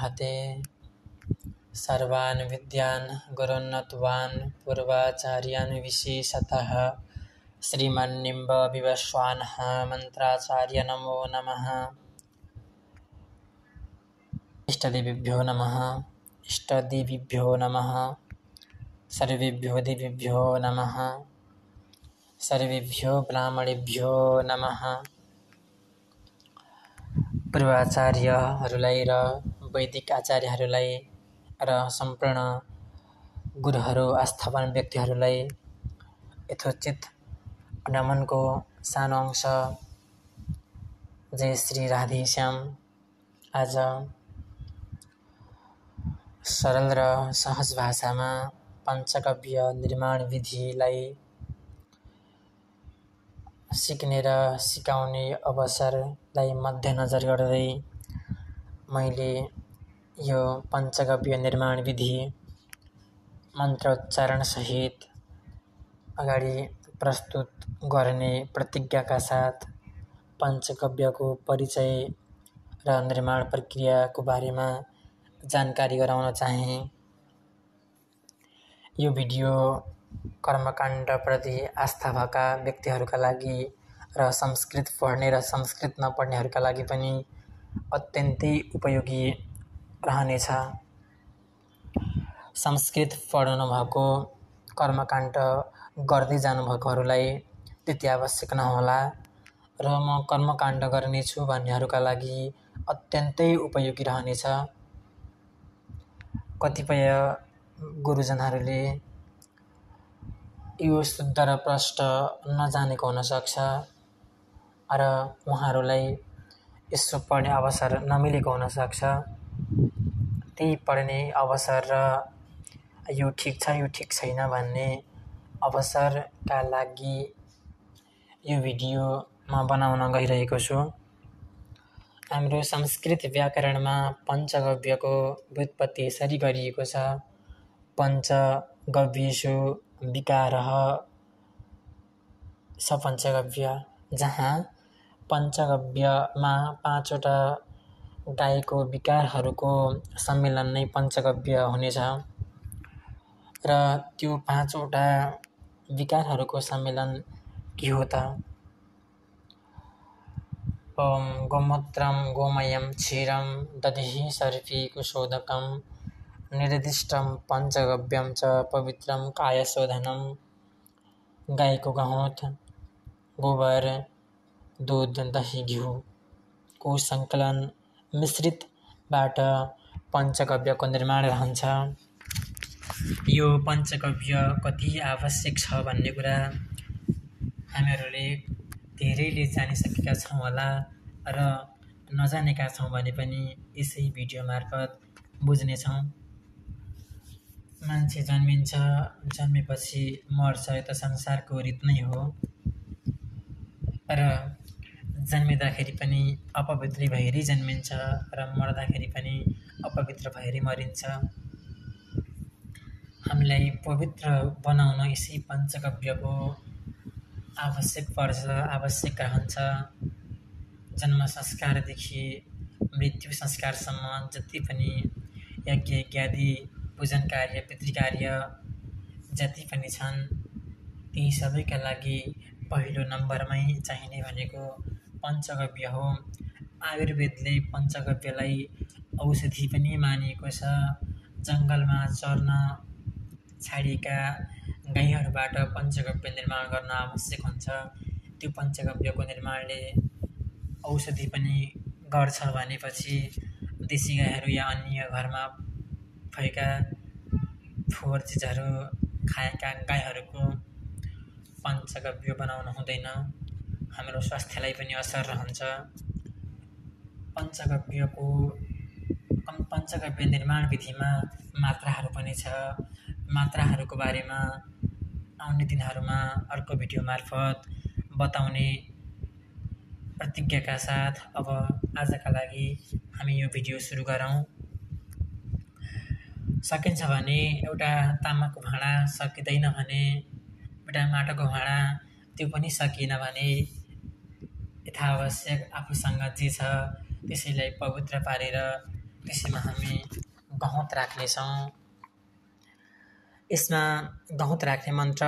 महते सर्वान् विद्यान् गुरुन्नत्वान् पूर्वाचार्यान् विशेषतः श्रीमन्निम्ब विवस्वानः मन्त्राचार्य नमो नमः। इष्टदेवेभ्यो नमः। इष्टदेवीभ्यो नमः। सर्वेभ्यो देवीभ्यो नमः। सर्वेभ्यो ब्राह्मणेभ्यो नमः। पूर्वाचार्यहरूलाई र वैदिक आचार्यहरूलाई र सम्पूर्ण गुरुहरू आस्थावान व्यक्तिहरूलाई यथोचित नमनको सानो अंश। जय श्री राधेश्याम। आज सरल र सहज भाषामा पञ्चगव्य निर्माण विधिलाई सिक्ने र सिकाउने अवसरलाई मध्यनजर गर्दै मैले यो पञ्चगव्य निर्माण विधि मन्त्रोच्चारणसहित अगाडि प्रस्तुत गर्ने प्रतिज्ञाका साथ पञ्चगव्यको परिचय र निर्माण प्रक्रियाको बारेमा जानकारी गराउन चाहे। यो भिडियो कर्मकाण्डप्रति आस्था भएका व्यक्तिहरूका लागि र संस्कृत पढ्ने र संस्कृत नपढ्नेहरूका लागि पनि अत्यन्तै उपयोगी रहनेछ। संस्कृत पढ्नु भएको कर्मकाण्ड गर्दै जानुभएकोहरूलाई त्यति आवश्यक नहोला र म कर्मकाण्ड गर्नेछु भन्नेहरूका लागि अत्यन्तै उपयोगी रहनेछ। कतिपय गुरुजनहरूले यो शुद्ध र प्रष्ट नजानेको हुनसक्छ र उहाँहरूलाई यसो पढ्ने अवसर नमिलेको हुनसक्छ। त्यही पढ्ने अवसर र यो ठिक छ यो ठिक छैन भन्ने अवसरका लागि यो भिडियो म बनाउन गइरहेको छु। हाम्रो संस्कृत व्याकरणमा पञ्चगव्यको व्युत्पत्ति यसरी गरिएको छ। पञ्चगव्येषु विकारः स पञ्चगव्य, जहाँ पञ्चगव्यमा पाँचवटा गाएको विकारहरूको सम्मेलन नै पञ्चगव्य हुनेछ र त्यो पाँचवटा विकारहरूको सम्मेलन के हो त? गोमूत्रं गोमयं क्षीरं दधिः सर्पी कुशोदकं निर्दिष्टं पञ्चगव्यं च पवित्रं कायशोधनं। गाईको गहुँत, गोबर, दूध, दही, घिउको सङ्कलन मिश्रितबाट पञ्चगव्यको निर्माण रहन्छ। यो पञ्चगव्य कति आवश्यक छ भन्ने कुरा हामीहरूले धेरैले जानिसकेका छौँ होला र नजानेका छौँ भने पनि यसै भिडियो मार्फत बुझ्नेछौँ। मान्छे जन्मिन्छ, जन्मेपछि मर्छ, यो त संसारको रीत नै हो र जन्मिँदाखेरि पनि अपवित्र भएरै जन्मिन्छ र मर्दाखेरि पनि अपवित्र भएरै मरिन्छ। हामीलाई पवित्र बनाउन यसै पञ्चगव्यको आवश्यक पर्छ, आवश्यक रहन्छ। जन्म संस्कारदेखि मृत्यु संस्कारसम्म जति पनि यज्ञ इत्यादि पूजन कार्य पितृकार्य जति पनि छन् ती सबैका लागि पहिलो नम्बरमै चाहिने भनेको पञ्चगव्य हो। आयुर्वेदले पञ्चगव्यलाई औषधि पनि मानिएको छ। जङ्गलमा चर्न छाडिएका गाईहरूबाट पञ्चगव्य निर्माण गर्न आवश्यक हुन्छ। त्यो पञ्चगव्यको निर्माणले औषधि पनि गर्छ भनेपछि देशी गाईहरू या अन्य घरमा भएका फोहोर चिजहरू खाएका गाईहरूको पञ्चगव्य बनाउनु हुँदैन। हाम्रो स्वास्थ्यलाई पनि असर रहन्छ। पञ्चगव्य निर्माण विधिमा मात्राहरू पनि छ। मात्राहरूको बारेमा आउने दिनहरूमा अर्को भिडियो मार्फत बताउने प्रतिज्ञाका साथ अब आजका लागि हामी यो भिडियो सुरु गरौँ। सकिन्छ भने एउटा तामाको भाँडा, सकिँदैन भने एउटा माटोको भाँडा, त्यो पनि सकिएन भने यथावश्यक आफूसँग जे छ त्यसैलाई पवित्र पारेर त्यसैमा हामी गहुँत राख्नेछौँ। यसमा गहुँत राख्ने मन्त्र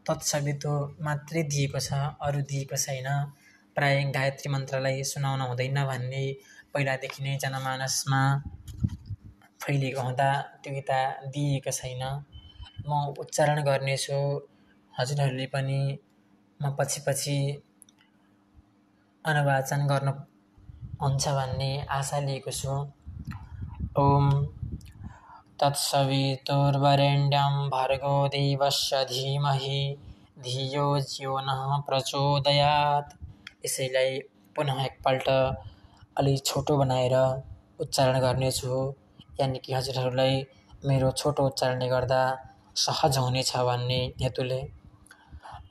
तत्सवितुर मात्रै दिएको छ, अरू दिएको छैन। प्राय गायत्री मन्त्रलाई सुनाउन हुँदैन भन्ने पहिलादेखि नै जनमानसमा फैलिएको हुँदा त्यो यता दिएको छैन। म उच्चारण गर्नेछु, हजुरहरूले पनि म पछि अनुवाचन गर्नुहुन्छ भन्ने आशा लिएको छु। ओम तत्सवितुर्वरेण्यं भर्गो देवस्य धीमहि धियो यो नः प्रचोदयात्। यसैलाई पुनः एकपल्ट अलि छोटो बनाएर उच्चारण गर्नेछु, यानि कि हजुरहरूलाई मेरो छोटो उच्चारणले गर्दा सहज हुनेछ भन्ने हेतुले।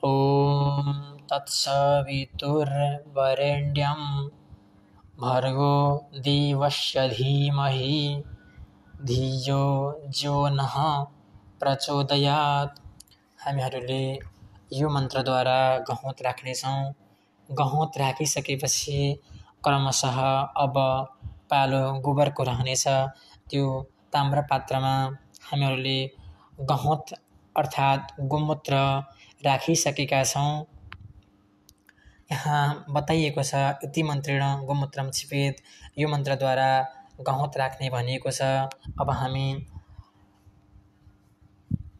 ओम तत्सवितुर्वरेण्यं भर्गो देवस्य धीमहि धियो यो नः प्रचोदयात्। हामीहरूले यो मन्त्रद्वारा गहुँत राख्नेछौँ। गहुँत राखिसकेपछि क्रमशः अब पालो गोबरको रहनेछ। त्यो ताम्र पात्रमा हामीहरूले गहुँत अर्थात् गोमूत्र राखिसकेका छौँ। यहाँ बताइएको छ, इति मन्त्रेण गोमूत्रम छिपेत। यो मन्त्रद्वारा गहुँत राख्ने भनिएको छ। अब हामी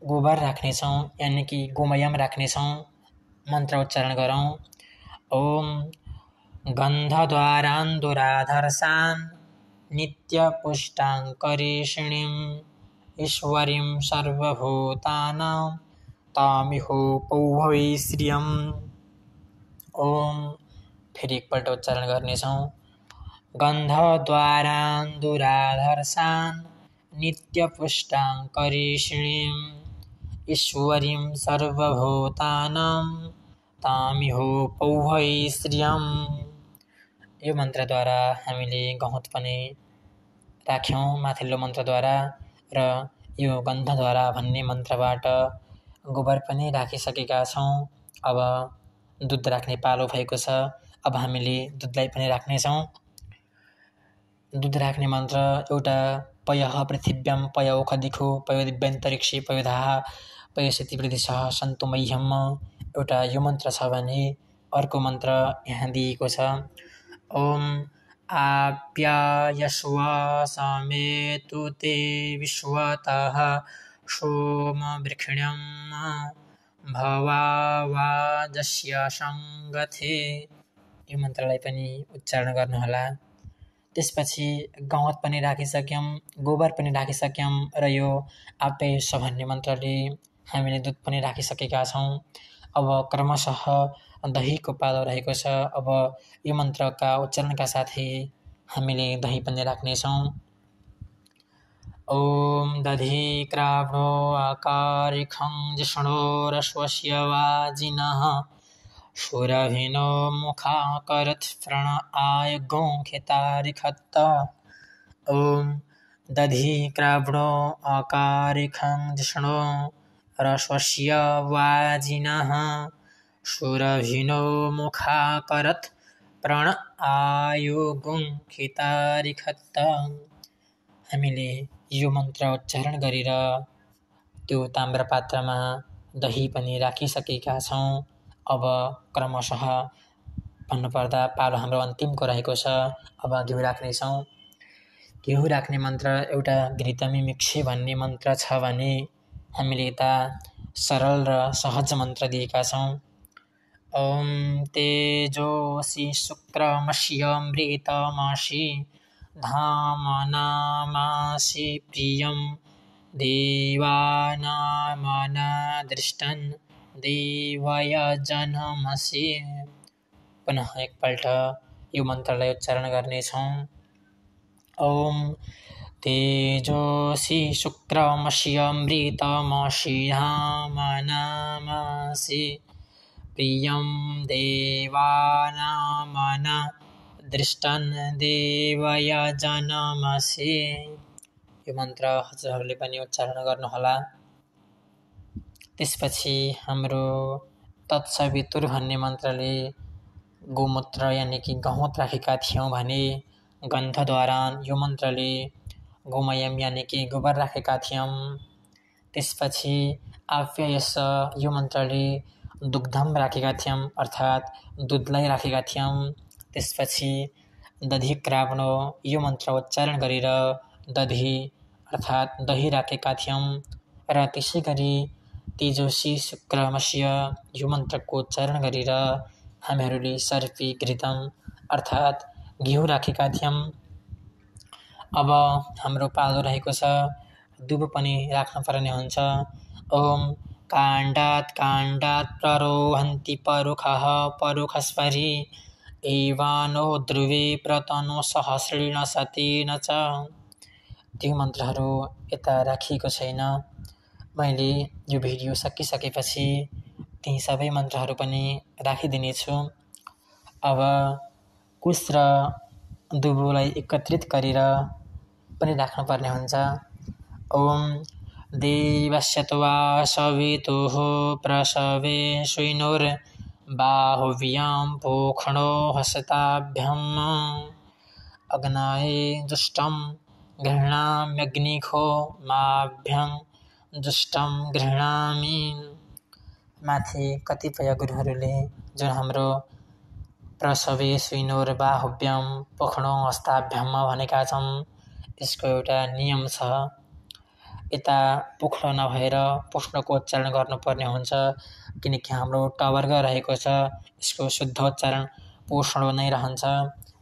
गोबर राख्नेछौँ, यानि कि गोमयम राख्नेछौँ। मन्त्र उच्चारण गरौँ। ओम गन्धद्वारान्दुराधर्षान् नित्यपुष्टाङ्करेषिणीम् ईश्वरीं सर्वभूतानां तामिहोपौभवे श्रियम्। ओम फेरि एकपल्ट उच्चारण गर्नेछौँ। गन्धद्वारान्दुराधर्षान् नित्यपुष्टाङ्करेषिणीम् ईश्वरीं सर्वभूतानां तामिहोपौभवे श्रियम्। यो मन्त्रद्वारा हामीले गहुँत पनि राख्यौँ माथिल्लो मन्त्रद्वारा, र यो गन्धद्वारा भन्ने मन्त्रबाट गोबर पनि राखिसकेका छौँ। अब दुध राख्ने पालो भएको छ। अब हामीले दुधलाई पनि राख्नेछौँ। दुध राख्ने मन्त्र एउटा पयः पृथिव्यां पय ओखदिखो पयो दिव्यान्तरिक्षे पयोधाः पयसति वृद्धिशः सन्तु मह्यम्। एउटा यो मन्त्र छ भने अर्को मन्त्र यहाँ दिएको छ। ओम आप्यायस्व समेतु ते विश्वतः सोमवृषिणं भवावाजस्य सङ्गथे। यो मन्त्रलाई पनि उच्चारण गर्नुहोला। त्यसपछि गहुँत पनि राखिसक्यौँ, गोबर पनि राखिसक्यौँ, र यो आप्यायस्व भन्ने मन्त्रले हामीले दुध पनि राखिसकेका छौँ। अब क्रमशः दहीको पालो रहेको छ। अब यो मन्त्रका उच्चारणका साथै हामीले दही पनि राख्नेछौँ। ओम दधि क्राव्णो आकारिखं जिष्णोरश्वस्य वाजिनः सुरभिनो मुखाकरत् प्रण आयुगं खितारिखत्त। ओम दधि क्राव्णो आकारिखं जिष्णोरश्वस्य वाजिनः सुरभिनो मुखाकरत् प्रण आयुगं खितारिखत्त। हामीले यो मन्त्र उच्चारण गरेर त्यो ताम्रपात्रमा दही पनि राखिसकेका छौँ। अब क्रमशः भन्नुपर्दा पालो हाम्रो अन्तिमको रहेको छ। अब घिउ राख्नेछौँ। घिउ राख्ने मन्त्र एउटा घृतमी मिक्षे भन्ने मन्त्र छ भने हामीले यता सरल र सहज मन्त्र दिएका छौँ। ओम तेजोसी शुक्रमस्यमृतमसि धामनामासि प्रियं देवानामनादृष्टं देवयजनमसि। पुनः एकपल्ट यो मन्त्रलाई उच्चारण गर्नेछौँ। ओम तेजोसी शुक्रमस्यमृतमसि धामनामासि प्रियं देवानामनादृष्टं देवयजनमसि। यो मन्त्र हजुरहरूले पनि उच्चारण गर्नुहोला। त्यसपछि हाम्रो तत्सवितुर भन्ने मन्त्रले गोमूत्र यानि कि गहुँत राखेका थियौँ भने गन्धद्वारा यो मन्त्रले गोमयम यानि कि गोबर राखेका थियौँ। त्यसपछि आप्यायस यो मन्त्रले दुग्धम राखेका थियौँ अर्थात् दुधलाई राखेका थियौँ। त्यसपछि दधिक्रावणो यो मन्त्र उच्चारण गरेर दधी अर्थात् दही राखेका थियौँ र त्यसै गरी तेजस्वी शुक्रमस्य यो मन्त्रको उच्चारण गरेर हामीहरूले सर्पी घृतम अर्थात् घिउ राखेका थियौँ। अब हाम्रो पालो रहेको छ दुबो पनि राख्नुपर्ने हुन्छ। ओम काण्डात् प्ररोहन्ति परुखः परुखस्परि एवानो ध्रुवे प्रतनो सहस्रेण सतेन च। त्यो मन्त्रहरू यता राखिएको छैन। मैले यो भिडियो सकिसकेपछि ती सबै मन्त्रहरू पनि राखिदिनेछु। अब कुश र दुबोलाई एकत्रित गरेर पनि राख्नुपर्ने हुन्छ। ओम देवस्य त्वा सवितुः प्रसवे श्विनोर्बाहुव्यां पोषणो हस्ताभ्याम् अग्नये जुष्टं गृह्णाम्यग्निखो माभ्यां जुष्टं गृह्णामि। माथि कतिपय गुरुहरूले जुन हाम्रो प्रसवे श्विनोर्बाहुव्यां पोषणो हस्ताभ्याम भनेका छन् यसको एउटा नियम छ। यता पुख्लो नभएर पुष्णको उच्चारण गर्नुपर्ने हुन्छ किनकि हाम्रो टवर्ग रहेको छ यसको शुद्ध उच्चारण पोषणो नै रहन्छ।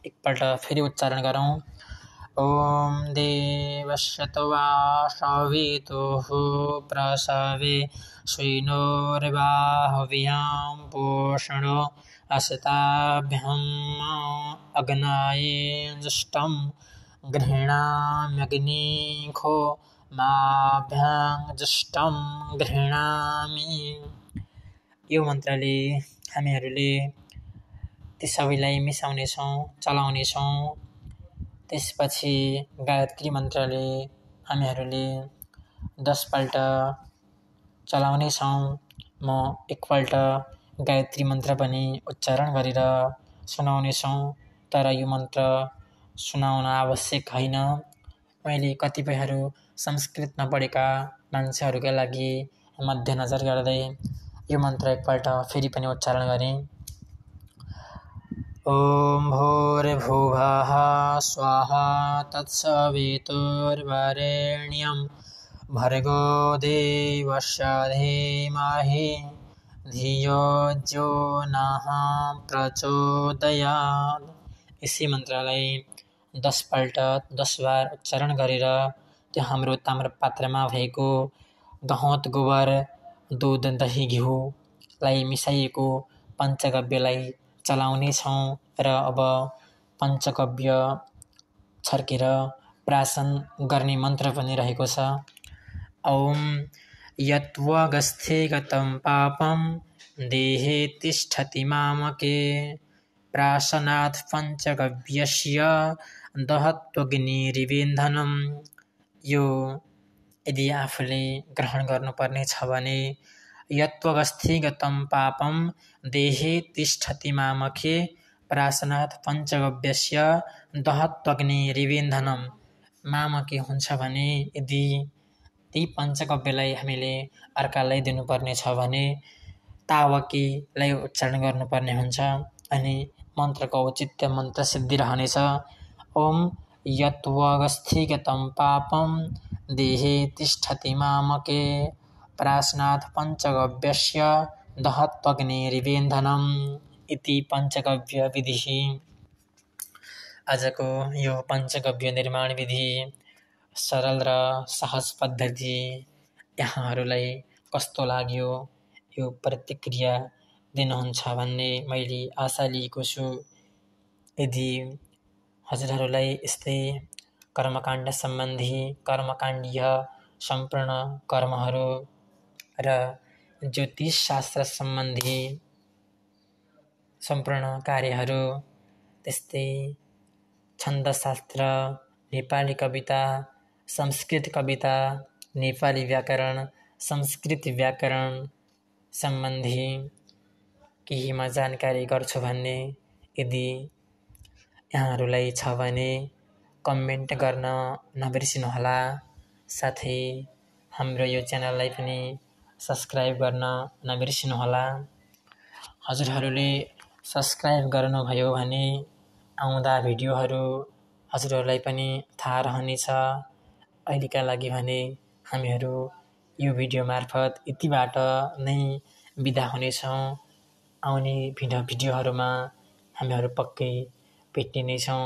एकपल्ट फेरि उच्चारण गरौँ। ओम देवस्य त्वा सवितुः प्रसवे श्विनोर्बाहुव्यां पोषणो हस्ताभ्याम् अग्नये जुष्टं गृह्णाम्यग्निखो माभ्यां जुष्टं गृह्णामि। यो मन्त्रले हामीहरूले ती सबैलाई मिसाउनेछौँ चलाउनेछौँ। त्यसपछि गायत्री मन्त्रले हामीहरूले 10 पल्ट चलाउनेछौँ। म एकपल्ट गायत्री मन्त्र पनि उच्चारण गरेर सुनाउनेछौँ तर यो मन्त्र सुनाउन आवश्यक होइन। मैले कतिपयहरू संस्कृत नपढेका मान्छेहरूका लागि मध्यनजर गर्दै यो मन्त्र एकपल्ट फेरि पनि उच्चारण गरेँ। ओम भूर्भुवः स्वाहा तत्सवितुर्वरेण्यं भर्गो देवस्य धीमहि धियो जो नः प्रचोदयात्। यसै मन्त्रलाई 10 पल्ट 10 बार उच्चारण गरेर त्यो हाम्रो ताम्रपात्रमा भएको गहत गोबर दुध दही घिउलाई मिसाइएको पञ्चगव्यलाई चलाउनेछौँ र अब पञ्चगव्य छर्केर प्राशन गर्ने मन्त्र पनि रहेको छ। ओम यत्त्वगस्थिगतं पापं देहे तिष्ठति मामके प्राशनात् पञ्चगव्यस्य दहत्वग्निरिवेन्धनं। यो यदि आफूले ग्रहण गर्नुपर्ने छ भने यत्त्वगस्थिगतं पापं देहे तिष्ठति मामके प्राशनात् पञ्चगव्यस्य दहत्वग्निरिवेन्धनं। मामके हुन्छ भने यदि ती पञ्चगव्यलाई हामीले अर्कालाई दिनुपर्ने छ भने तावकीलाई उच्चारण गर्नुपर्ने हुन्छ अनि मन्त्रको औचित्य मन्त्र सिद्धि रहनेछ। ओम यत्त्वगस्थिगतं पापं देहे तिष्ठति मामके प्राशनात् पञ्चगव्यस्य दहत्वग्निरिवेन्धनम् इति पञ्चगव्य विधिः। आजको यो पञ्चगव्य निर्माण विधि सरल र सहज पद्धति यहाँहरूलाई कस्तो लाग्यो यो प्रतिक्रिया दिनुहुन्छ भन्ने मैले आशा लिएको छु। यदि हजुरहरूलाई यस्तै कर्मकाण्ड सम्बन्धी कर्मकाण्डीय सम्पूर्ण कर्महरू र ज्योतिष शास्त्र सम्बन्धी सम्पूर्ण कार्यहरू त्यस्तै छन्दशास्त्र नेपाली कविता संस्कृत कविता नेपाली व्याकरण संस्कृत व्याकरण सम्बन्धी केहीमा जानकारी गर्छु भन्ने यदि यहाँहरूलाई छ भने कमेन्ट गर्न नबिर्सिनुहोला। साथै हाम्रो यो च्यानललाई पनि सब्सक्राइब गर्न नबिर्सिनुहोला। हजुरहरूले सब्सक्राइब गर्नुभयो भने आउँदा भिडियोहरू हजुरहरूलाई पनि थाहा रहनेछ। अहिलेका लागि भने हामीहरू यो भिडियो मार्फत यतिबाट नै बिदा हुनेछौँ। आउने भिडियोहरूमा हामीहरू पक्कै भेट्ने नै छौँ।